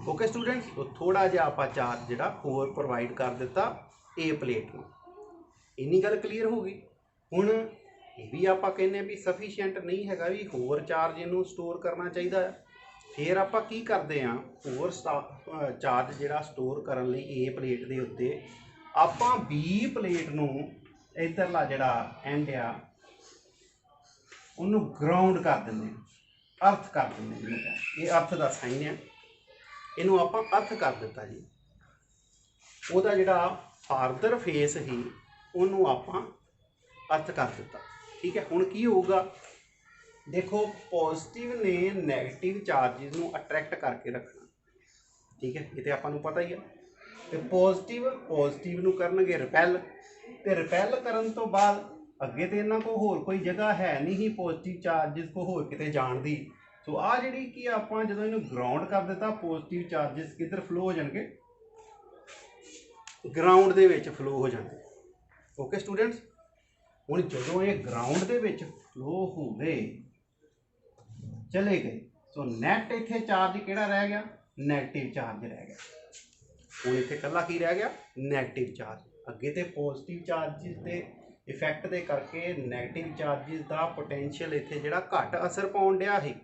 ਓਕੇ ਸਟੂਡੈਂਟਸ, ਥੋੜਾ ਜਿਹਾ ਆਪਾਂ ਚਾਰਜ ਜਿਹੜਾ ਹੋਰ ਪ੍ਰੋਵਾਈਡ ਕਰ ਦਿੱਤਾ ਇਹ ਪਲੇਟ ਨੂੰ। ਇੰਨੀ ਗੱਲ ਕਲੀਅਰ ਹੋ ਗਈ। ਹੁਣ ਇਹ ਵੀ ਆਪਾਂ ਕਹਿੰਦੇ ਵੀ ਸਫੀਸ਼ੀਐਂਟ ਨਹੀਂ ਹੈਗਾ, ਵੀ ਹੋਰ ਚਾਰਜ ਇਹਨੂੰ ਸਟੋਰ ਕਰਨਾ ਚਾਹੀਦਾ ਹੈ। ਫਿਰ ਆਪਾਂ ਕੀ ਕਰਦੇ ਹਾਂ, ਹੋਰ ਚਾਰਜ ਜਿਹੜਾ ਸਟੋਰ ਕਰਨ ਲਈ ਇਹ ਪਲੇਟ ਦੇ ਉੱਤੇ ਆਪਾਂ ਬੀ ਪਲੇਟ ਨੂੰ ਇੱਧਰਲਾ ਜਿਹੜਾ ਐਂਡ ਆ ਉਹਨੂੰ ਗਰਾਊਂਡ ਕਰ ਦਿੰਦੇ ਹਾਂ, ਅਰਥ ਕਰ ਦਿੰਦੇ ਜਿਹਨੂੰ ਇਹ ਅਰਥ ਦਾ ਸਾਈਨ ਆ, ਇਹਨੂੰ ਆਪਾਂ ਅਰਥ ਕਰ ਦਿੱਤਾ ਜੀ। ਉਹਦਾ ਜਿਹੜਾ ਫਾਰਦਰ ਫੇਸ ਹੀ ਉਹਨੂੰ ਆਪਾਂ ਅਰਥ ਕਰ ਦਿੱਤਾ। ਠੀਕ ਹੈ, ਹੁਣ ਕੀ ਹੋਊਗਾ, ਦੇਖੋ ਪੋਜ਼ਿਟਿਵ ਨੇ ਨੈਗੇਟਿਵ ਚਾਰਜਿਸ ਨੂੰ ਅਟਰੈਕਟ ਕਰਕੇ ਰੱਖਣਾ। ਠੀਕ ਹੈ, ਇਹ ਤੇ ਆਪਾਂ ਨੂੰ ਪਤਾ ਹੀ ਆ। ਤੇ ਪੋਜ਼ਿਟਿਵ ਨੂੰ ਕਰਨਗੇ ਰਿਪੈਲ, ਤੇ ਰਿਪੈਲ ਕਰਨ ਤੋਂ ਬਾਅਦ ਅੱਗੇ ਤੇ ਇਹਨਾਂ ਕੋਲ ਹੋਰ ਕੋਈ ਜਗ੍ਹਾ ਹੈ ਨਹੀਂ ਹੀ ਪੋਜ਼ਿਟਿਵ ਚਾਰਜਿਸ ਕੋ ਹੋਰ ਕਿਤੇ ਜਾਣ ਦੀ। ਸੋ ਆਹ ਜਿਹੜੀ ਕਿ ਆਪਾਂ ਜਦੋਂ ਇਹਨੂੰ ਗਰਾਊਂਡ ਕਰ ਦਿੱਤਾ, ਪੋਜ਼ਿਟਿਵ ਚਾਰਜਿਸ ਕਿੱਧਰ ਫਲੋ ਹੋ ਜਾਣਗੇ, ਗਰਾਊਂਡ ਦੇ ਵਿੱਚ ਫਲੋ ਹੋ ਜਾਣਗੇ। ਓਕੇ ਸਟੂਡੈਂਟਸ, ਹੁਣ ਜਦੋਂ ਇਹ ਗਰਾਊਂਡ ਦੇ ਵਿੱਚ ਫਲੋ ਹੋ ਗਏ ਚਲੇ ਗਏ, ਸੋ ਨੈਟ ਇੱਥੇ ਚਾਰਜ ਕਿਹੜਾ ਰਹਿ ਗਿਆ, ਨੈਗੇਟਿਵ ਚਾਰਜ ਰਹਿ ਗਿਆ। ਹੁਣ ਇੱਥੇ ਇਕੱਲਾ ਕੀ ਰਹਿ ਗਿਆ, ਨੈਗੇਟਿਵ ਚਾਰਜ। ਅੱਗੇ ਤੇ ਪੋਜ਼ਿਟਿਵ ਚਾਰਜਿਸ ਦੇ ਇਫੈਕਟ ਦੇ ਕਰਕੇ ਨੈਗੇਟਿਵ ਚਾਰਜਿਸ ਦਾ ਪੋਟੈਂਸ਼ੀਅਲ ਇੱਥੇ ਜਿਹੜਾ ਘੱਟ ਅਸਰ ਪਾਉਣ ਡਿਆ ਸੀ,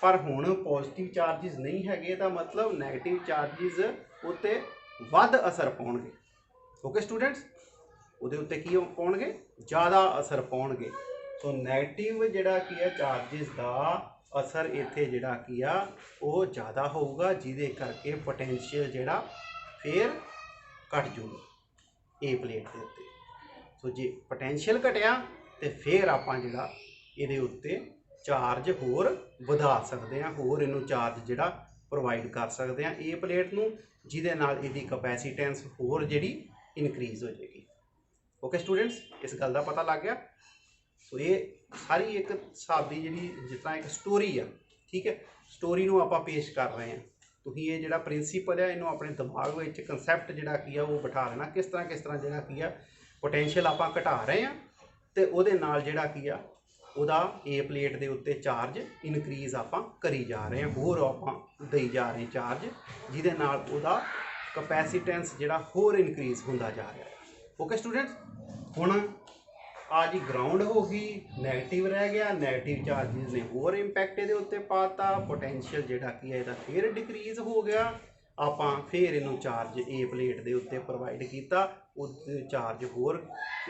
ਪਰ ਹੁਣ ਪੋਜ਼ਿਟਿਵ ਚਾਰਜਿਸ ਨਹੀਂ ਹੈਗੇ, ਇਹਦਾ ਮਤਲਬ ਨੈਗੇਟਿਵ ਚਾਰਜਿਸ ਉੱਤੇ ਵੱਧ ਅਸਰ ਪਾਉਣਗੇ। ਓਕੇ ਸਟੂਡੈਂਟਸ, ਉਹਦੇ ਉੱਤੇ ਕੀ ਪਾਉਣਗੇ, ਜ਼ਿਆਦਾ ਅਸਰ ਪਾਉਣਗੇ। ਸੋ ਨੈਗੇਟਿਵ ਜਿਹੜਾ ਕੀ ਹੈ ਚਾਰਜਿਸ ਦਾ ਅਸਰ ਇੱਥੇ ਜਿਹੜਾ ਕੀ ਆ ਉਹ ਜ਼ਿਆਦਾ ਹੋਊਗਾ, ਜਿਹਦੇ ਕਰਕੇ ਪੋਟੈਂਸ਼ੀਅਲ ਜਿਹੜਾ ਫਿਰ ਘਟ ਜਾਊਗਾ ਇਹ ਪਲੇਟ ਦੇ ਉੱਤੇ। ਸੋ ਜੇ ਪੋਟੈਂਸ਼ੀਅਲ ਘਟਿਆ ਤੇ ਫਿਰ ਆਪਾਂ ਜਿਹੜਾ ਇਹਦੇ ਉੱਤੇ ਚਾਰਜ ਹੋਰ ਵਧਾ ਸਕਦੇ ਹਾਂ, ਹੋਰ ਇਹਨੂੰ ਚਾਰਜ ਜਿਹੜਾ ਪ੍ਰੋਵਾਈਡ ਕਰ ਸਕਦੇ ਹਾਂ ਇਹ ਪਲੇਟ ਨੂੰ, ਜਿਹਦੇ ਨਾਲ ਇਹਦੀ ਕਪੈਸਿਟੈਂਸ ਹੋਰ ਜਿਹੜੀ ਇਨਕਰੀਜ਼ ਹੋ ਜਾਏਗੀ। ਓਕੇ ਸਟੂਡੈਂਟਸ, ਇਸ ਗੱਲ ਦਾ ਪਤਾ ਲੱਗ ਗਿਆ। सो ये सारी एक हिसाब की जी जिस तरह एक स्टोरी आ, ठीक है, स्टोरी नूं आपां पेश कर रहे हैं। तुसीं ये जिहड़ा प्रिंसीपल है इन्हूं अपने दिमाग में कंसैप्ट जिहड़ा की वो बिठा लेना, किस तरह जिहड़ा की पोटैंशियल आपां घटा रहे हैं तो उहदे नाल जिहड़ा की ਉਹਦਾ ए प्लेट के उत्ते चार्ज इनक्रीज आपां करी जा रहे हैं, होर आपां दई जा रहे हैं चार्ज, जिहदे नाल ਉਹਦਾ कैपेसिटेंस जिहड़ा होर इनक्रीज होंदा जा रहा है। ओके स्टूडेंट्स, हुण आ जी ग्राउंड हो गई, नैगेटिव रह गया, नैगेटिव चार्जिज ने होर इंपैक्ट ये उत्ते पाता, पोटैंशियल जिहड़ा की है इहदा फिर डिक्रीज हो गया, आपां फिर इनू चार्ज ए प्लेट के उत्ते प्रोवाइड किया, चार्ज होर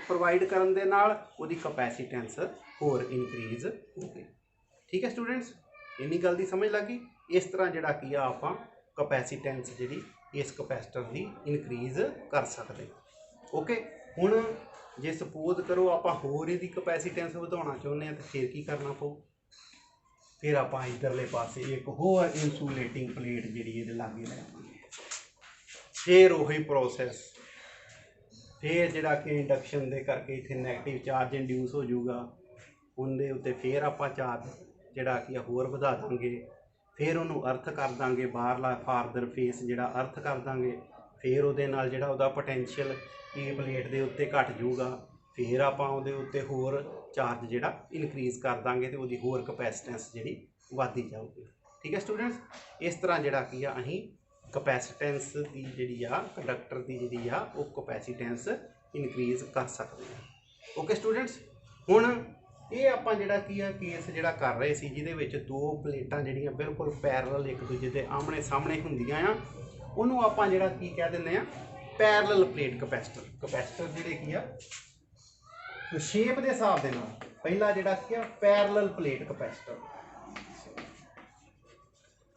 प्रोवाइड करन दे नाल उहदी कैपेसिटेंस होर इनक्रीज हो गई। ठीक है स्टूडेंट्स, इन्नी गल दी समझ लगी। इस तरह जिहड़ा की आपां कैपेसिटेंस जिहड़ी इस कैपेसिटर की इनक्रीज कर सकते। ओके, हुण जे सपोज करो आपां होर इहदी कैपेसिटेंस वधाउणा चाहुंदे तो फिर की करना पऊ, फिर आपां इधरले पासे एक होर इंसूलेटिंग प्लेट जिहड़ी इहदे लागे लावांगे, फिर वही प्रोसैस, फिर जिहड़ा कि इंडक्शन दे करके इत्थे नैगेटिव चार्ज इंड्यूस हो जाऊगा, उनके उत्ते फिर आपां चार्ज जिहड़ा कि होर वधा दांगे, फिर उन्होंने अर्थ कर देंगे, बाहरला फारदर फेस जिहड़ा अर्थ कर देंगे, फिर उहदे नाल जिहड़ा उहदा पोटैंशियल ए प्लेट के उत्ते घट जाऊगा, फिर आपां उहदे उत्ते होर चार्ज जिहड़ा इनक्रीज कर देंगे तो उहदी होर कैपेसिटेंस जिहड़ी वधदी जाऊगी। ठीक है स्टूडेंट्स, इस तरह जिहड़ा कि असीं कैपेसिटेंस की जिहड़ी कंडक्टर की जिहड़ी वो कैपेसिटेंस इनक्रीज कर सकते हैं। ओके स्टूडेंट्स, हुण ये आपां जिहड़ा की केस जिहड़ा कर रहे सी जिहदे विच दो प्लेटां जिहड़ियां बिल्कुल पैरल एक दूजे दे आमने सामने हुंदियां आ, उहनूं आपां जिहड़ा की कह दिंदे आ पैरल प्लेट कैपेसिटर। कैपेसिटर जिहड़े की शेप के हिसाब दे नाल पहला जिहड़ा की parallel plate capacitor,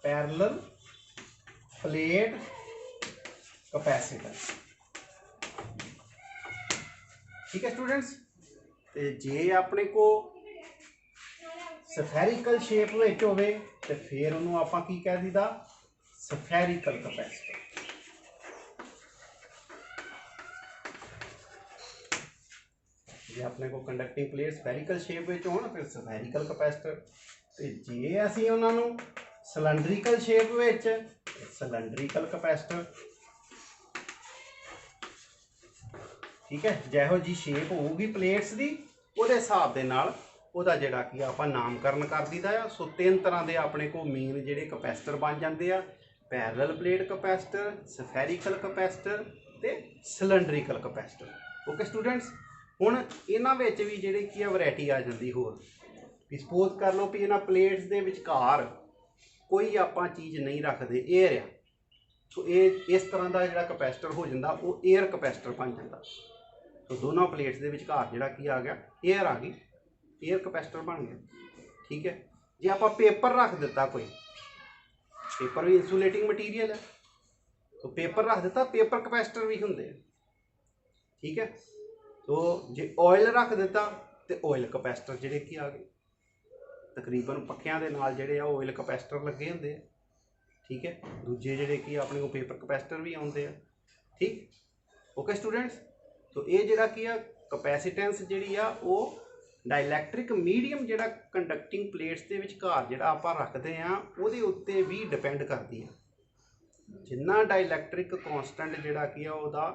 parallel plate capacitor. ठीक है स्टूडेंट्स, तो जे अपने को सफेरिकल शेप विच होवे तो फिर उन्होंने आपां की कह दीदा सफेरिकल कैपेसिटर। जे अपने को conducting plate spherical shape which हो फिर सफेरिकल कैपेसिटर, तो जे असीं उन्हां नूं cylindrical shape which cylindrical capacitor. ठीक है, जिहो जी शेप होगी प्लेट्स की उहदे हिसाब दे नाल उहदा जिहड़ा कि आपां नामकरण कर दीदा आ। सो तीन तरह के अपने को मेन जिहड़े कैपेसिटर बन जाते हैं, parallel plate capacitor, spherical capacitor ते सिलेंड्रिकल कैपेसिटर। ओके स्टूडेंट्स, हुण इन्हां विच भी जिहड़ी की वैरायटी आ जाती होर, सपोज कर लो भी इन्हां प्लेट्स दे विचकार कोई आपां चीज़ नहीं रखते, एयर आ, सो ये इस तरह का जिहड़ा कैपेसिटर हो जाता वो एयर कैपेसिटर बन जाता। तो दोनों प्लेट्स के विचकार जिहड़ा की आ गया एयर आ गई, एयर कैपेसिटर बन गया। ठीक है, जे आप पेपर रख दिता, कोई पेपर भी इंसूलेटिंग मटीरियल है, तो पेपर रख दिता, पेपर कैपेसिटर भी होंगे। ठीक है, तो जे ऑयल रख दिता तो ऑयल कैपेसिटर जिहड़े की आ गए, तकरीबन पक्खियां दे नाल जिहड़े ऑयल कैपेसिटर लगे होंगे। ठीक है, दूजे जिहड़े कि अपने को पेपर कैपेसिटर भी आउंदे आ। ठीक, ओके स्टूडेंट्स, तो ये जिहड़ा की कैपेसिटेंस जिहड़ी वो डाइलैक्ट्रिक मीडियम जिहड़ा कंडक्टिंग प्लेट्स के विचकार जिहड़ा आपां रखते हैं उहदे उत्ते भी डिपेंड करती है। जिन्ना डाइलैक्ट्रिक कॉन्सटेंट जिहड़ा की उहदा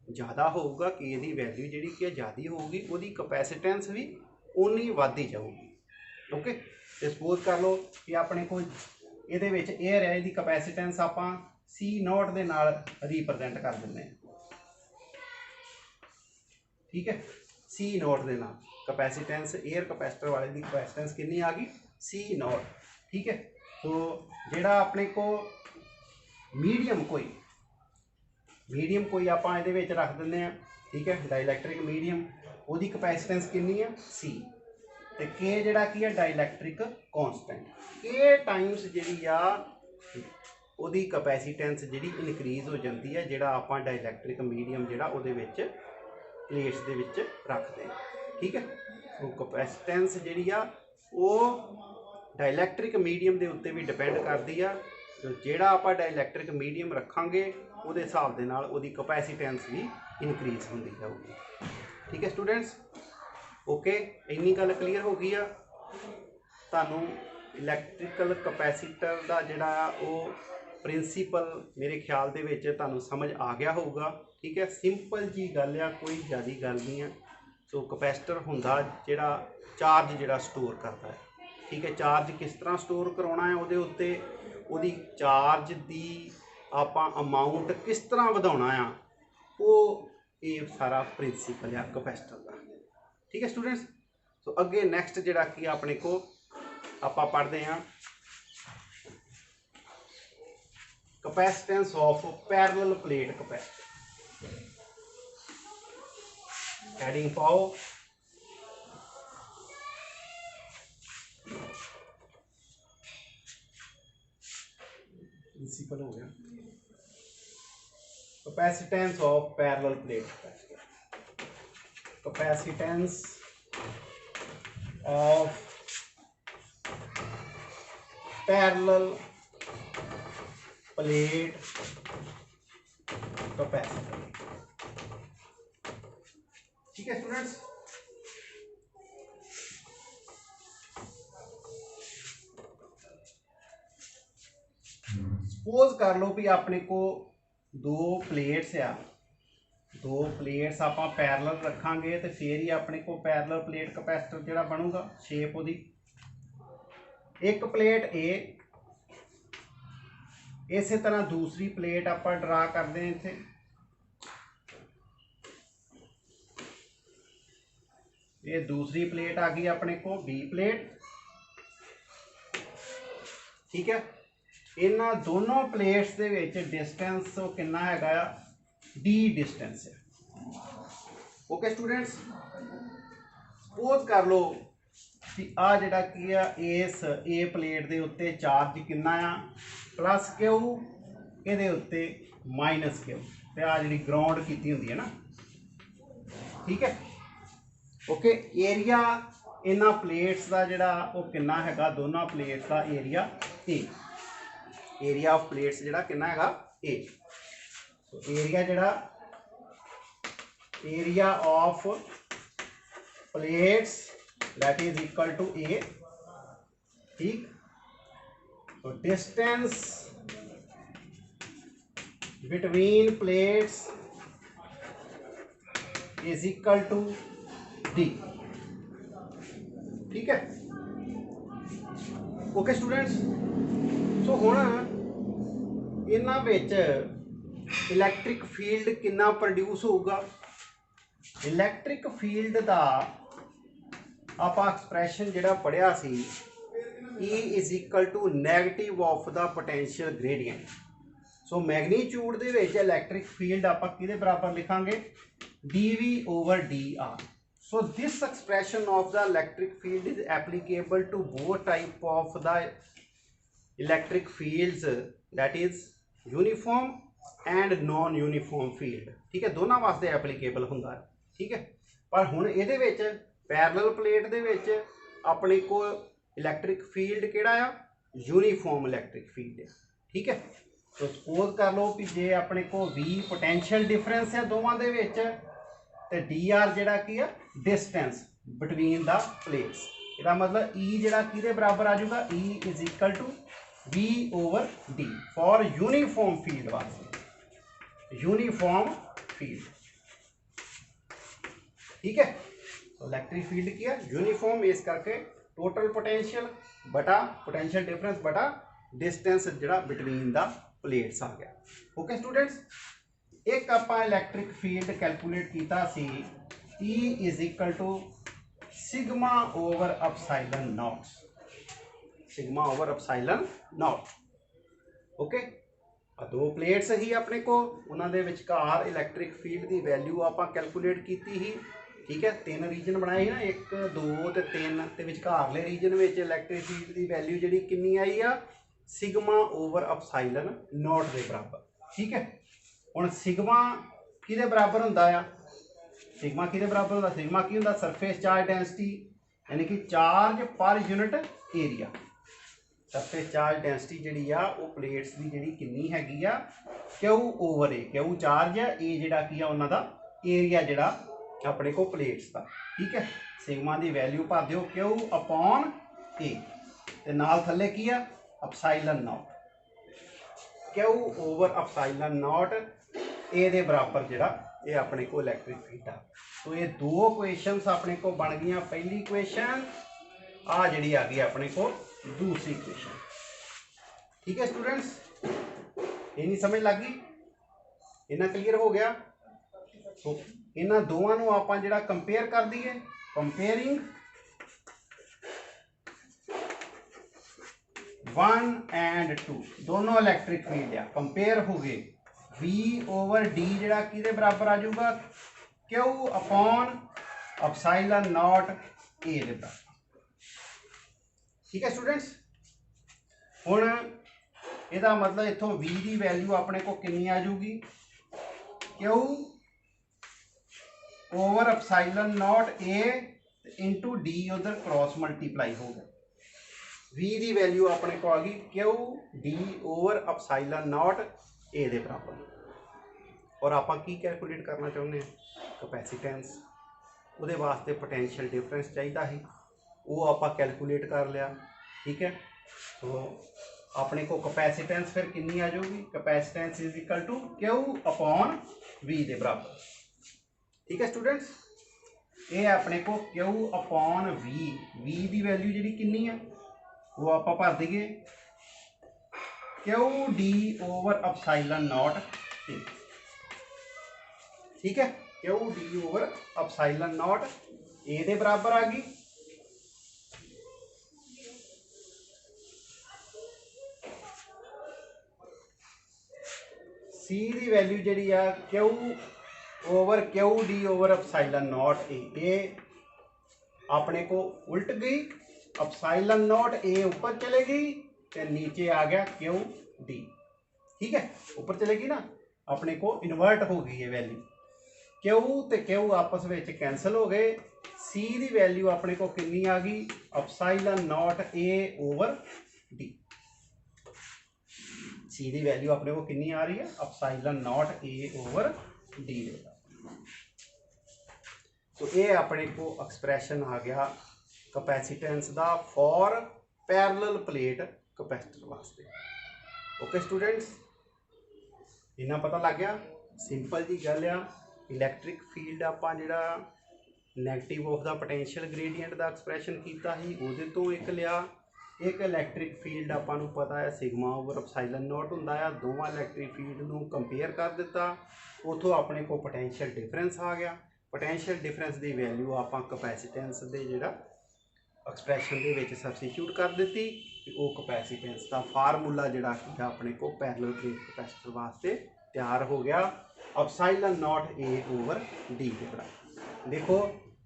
ज़्यादा होगा, के दी वैल्यू जिहड़ी कि ज़्यादा होगी, उहदी कैपेसिटेंस भी उन्नी वधदी जाऊगी। ओके, तो सपोज कर लो कि अपने को इहदे विच एयर है, इहदी कैपेसिटेंस आपां C0 दे नाल रिप्रजेंट कर दिंदे हैं। ठीक है, C0 दे नाल कैपेसिटेंस एयर कैपेसिटर वाले की कैपेसिटेंस कितनी आ गई C0। ठीक है, तो जिहड़ा अपने को मीडियम कोई आपां इहदे विच रख दिंदे हैं। ठीक है, डाइलैक्ट्रिक मीडियम उहदी कैपेसिटेंस कितनी है C, तो के जिहड़ा की है डाइलैक्ट्रिक कॉन्सटेंट, के टाइम्स जिहड़ी उहदी कैपेसिटेंस जिहड़ी इनक्रीज हो जाती है, जिहड़ा आपां डाइलैक्ट्रिक मीडियम जिहड़ा उहदे विच प्लेट्स दे विच रखते हैं। ठीक है, तो कैपेसिटेंस जिहड़ी वो डाइलैक्ट्रिक मीडियम के उत्ते भी डिपेंड करती है। तो जिहड़ा आपां डाइलैक्ट्रिक मीडियम रखांगे उहदे हिसाब दे नाल उहदी कैपेसिटेंस भी इनक्रीज होंदी जाऊगी। ठीक है स्टूडेंट्स, ओके, इन्नी गल क्लीयर हो गई आ तुहानूं इलैक्ट्रिकल कैपेसिटर का जिहड़ा वो प्रिंसीपल मेरे ख्याल दे विच तुहानूं समझ आ गया होगा। ठीक है, सिंपल जी गल आ, कोई ज़्यादा गल नहीं है। सो कैपेसिटर हुंदा जिहड़ा चार्ज जिहड़ा स्टोर करता है। ठीक है, चार्ज किस तरह स्टोर करवाना है, उहदे उत्ते उहदी चार्ज दी आपां अमाउंट किस तरह वधाउणा आ, वो ये सारा प्रिंसीपल है कैपेसिटर का। ठीक है स्टूडेंट्स, सो अगे नैक्सट जिहड़ा कि अपने को आपां पढ़ते हैं capacitance of parallel plate capacitor. Heading पाओ प्रिंसिपल हो गया capacitance of parallel plate capacitor. Capacitance of parallel plate capacitor. ठीक है स्टूडेंट्स, सपोज कर लो भी अपने को दो प्लेट्स आ, दो प्लेट्स आप पैरेलल रखांगे तो फिर ही अपने को पैरेलल प्लेट कैपेसिटर जिहड़ा बनूगा। शेप उहदी एक प्लेट ए, इस तरह दूसरी प्लेट आप ड्रा करते हैं इत्थे, ये दूसरी प्लेट आ गई अपने को बी प्लेट। ठीक है, इन्हां दोनों प्लेट्स दे विच डिस्टेंस कितना हैगा डी डिस्टेंस है। ओके स्टूडेंट्स, सपोज कर लो कि आ जिहड़ा की आ इस ए प्लेट दे उत्ते चार्ज कितना आ प्लस क्यू, इहदे उत्ते माइनस क्यू, ते आ जिहड़ी ग्राउंड कीती हुंदी है ना। ठीक है, ओके, एरिया इन्हां प्लेट्स का जिहड़ा वो कितना हैगा, दोनों प्लेट्स का area A, area of plates जिहड़ा कितना हैगा ए। सो एरिया जिहड़ा area of plates that is equal to A. ठीक, तो distance between plates is equal to D. ठीक है, ओके स्टूडेंट्स, सो हुण इन्हां विच इलैक्ट्रिक फील्ड कितना प्रोड्यूस होगा। इलैक्ट्रिक फील्ड का आप एक्सप्रैशन जिहड़ा पढ़िया सी, E is equal to negative of the potential gradient. So magnitude दे विच इलैक्ट्रिक फील्ड आप किहदे बराबर लिखांगे, dV over dr. So this expression of the electric field is applicable to both type of the electric fields, that is uniform and non-uniform field। ठीक है, दोनों वास्ते applicable होंदा है। ठीक है, पर हुण इहदे विच पैरेलल प्लेट दे विच अपने को इलैक्ट्रिक फील्ड किहड़ा आ, यूनीफॉर्म इलैक्ट्रिक फील्ड है। ठीक है, तो सपोज कर लो कि जे अपने को V पोटेंशियल डिफरेंस है दोवां दे विच, ते dr जिहड़ा की है डिस्टेंस बिटवीन द प्लेट्स, इहदा मतलब E जिहड़ा किहदे बराबर आ जाऊगा, E is equal to V over D for uniform field वास्ते, यूनीफॉर्म फील्ड। ठीक है, तो इलैक्ट्रिक फील्ड की है यूनीफॉर्म, इस करके टोटल पोटेंशियल बटा पोटेंशियल डिफरेंस बटा डिस्टेंस जिहड़ा बिटवीन द प्लेट्स आ गया। ओके स्टूडेंट्स, एक आपां इलैक्ट्रिक फील्ड कैलकुलेट कीता सी, E is equal to sigma over epsilon not, sigma over epsilon not. Okay, दो प्लेट्स ही अपने को, उन्होंने विचकार इलैक्ट्रिक फील्ड की वैल्यू आपां कैलकुलेट की ही। ठीक है, तीन रीजन बनाए ना, एक दो ते तीन, ते विचकारले रीजन में इलैक्ट्रिक फील्ड की वैल्यू जिहड़ी कितनी आई आ, सिग्मा ओवर अपसाइलन नॉट के बराबर। ठीक है, हुण सिग्मा किहदे बराबर हुंदा आ, सिग्मा किहदे बराबर हुंदा, सिग्मा की हुंदा सरफेस चार्ज डेंसिटी, यानी कि charge per unit area. Surface charge density जिहड़ी आ वो प्लेट्स की जिहड़ी कितनी हैगी आ, क्यू ओवर ए, क्यू चार्ज है, ए जिहड़ा की आ उन्हां दा एरिया जिहड़ा अपने को प्लेट्स का। ठीक है, सिग्मा की वैल्यू भर दो क्यू अपॉन ए ते नाल थले की है epsilon nought, Q over epsilon nought A दे बराबर जिहड़ा ये अपने को इलैक्ट्रिक फील्ड आ। तो ये दो इक्वेशनस अपने को बन गई। पहली इक्वेशन आ जिहड़ी आ गई अपने को दूसरी इक्वेशन। ठीक है स्टूडेंट्स, ये नहीं समझ लग गई, इन्ना क्लीयर हो गया। तो इन्हां दोवां नूं आपां जिहड़ा कंपेयर कर दईए, कंपेयरिंग 1 एंड 2 दोनों इलैक्ट्रिक फील्ड आ, कंपेयर हो गए। V ओवर D जिहड़ा किहदे बराबर आ जाऊगा Q upon epsilon not A दे बराबर। ठीक है स्टूडेंट्स, हुण इहदा मतलब इत्थों V की वैल्यू अपने को कितनी आ जाऊगी Q over epsilon not A into D उधर क्रॉस मल्टीप्लाई हो गया। V की वैल्यू अपने को आ गई Q D over epsilon not A दे बराबर। और आप की कैलकुलेट करना चाहते हैं कैपेसिटेंस, वो वास्ते पोटेंशियल डिफरेंस चाहिए ही, वो आप कैलकुलेट कर लिया। ठीक है, तो अपने को कैपेसिटेंस फिर कितनी आ जाएगी, capacitance is equal to Q upon V दे बराबर। ठीक है स्टूडेंट्स, ये अपने को Q अपॉन V की वैल्यू जी कितनी है वो आप भर दीए Q D over epsilon not A। ठीक है, Q D over epsilon not A दे बराबर आ गई। C की वैल्यू जी आ Q over Q D over epsilon not A, ये अपने को उल्ट गई, अपसाइलन नॉट A ऊपर चले गई तो नीचे आ गया Q D। ठीक है, ऊपर चलेगी ना, अपने को इन्वर्ट हो गई है वैल्यू, Q ते Q आपस में कैंसल हो गए। C की वैल्यू अपने को कितनी आ गई epsilon not A over D। C की वैल्यू अपने को कितनी आ रही है epsilon not A over D। तो ये अपने को एक्सप्रैशन आ गया कैपेसिटेंस दा फॉर पैरेलल प्लेट कैपेसिटर वास्ते। ओके स्टूडेंट्स, इन्ना पता लग गया, सिंपल जी गल आ। इलैक्ट्रिक फील्ड आपां जिहड़ा negative of the potential gradient का एक्सप्रैशन किया ही उहदे तो एक लिया। एक इलैक्ट्रिक फील्ड आपां नूं पता है सिग्मा ओवर अपसाइलन नॉट हुंदा है, दोवां इलैक्ट्रिक फील्ड नूं कंपेयर कर दिता, उतों अपने को पोटेंशियल डिफरेंस आ गया। पोटेंशियल डिफरेंस की वैल्यू आपां कैपेसिटेंस के जिहड़ा एक्सप्रैशन दे विच सबस्टिट्यूट कर दी, वो कैपेसिटेंस का फार्मूला जिहड़ा अपने को पैरेलल प्लेट कैपेसिटर वास्ते तैयार हो गया epsilon not A over D के बराबर। देखो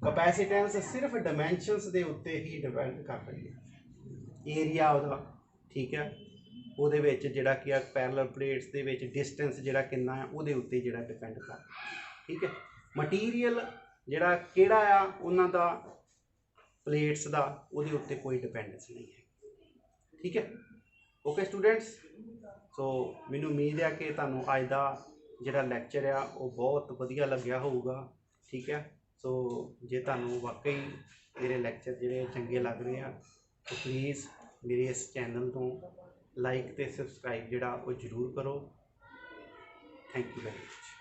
कैपेसिटेंस सिर्फ डायमेंशनस के उत्ते ही डिपेंड कर रही है, एरिया उहदा। ठीक है, उहदे विच जिहड़ा कि पैरेलल प्लेट्स दे विच डिस्टेंस जिहड़ा कितना है उहदे उत्ते जिहड़ा डिपेंड कर। ठीक है, मटीरियल जिहड़ा किहड़ा आ उन्हां दा प्लेट्स का उहदे उत्ते कोई डिपेंडेंस नहीं है। ठीक है, ओके स्टूडेंट्स, सो मैनूं उम्मीद है कि तुहानूं अज दा जिहड़ा लैक्चर आ वो बहुत वधिया लग्या होऊगा। ठीक है, सो जे तुहानूं वाकई मेरे लैक्चर जिहड़े चंगे लग रहे हैं तो प्लीज़ मेरे इस चैनल को लाइक ते सबसक्राइब जिहड़ा वो जरूर करो। Thank you very much.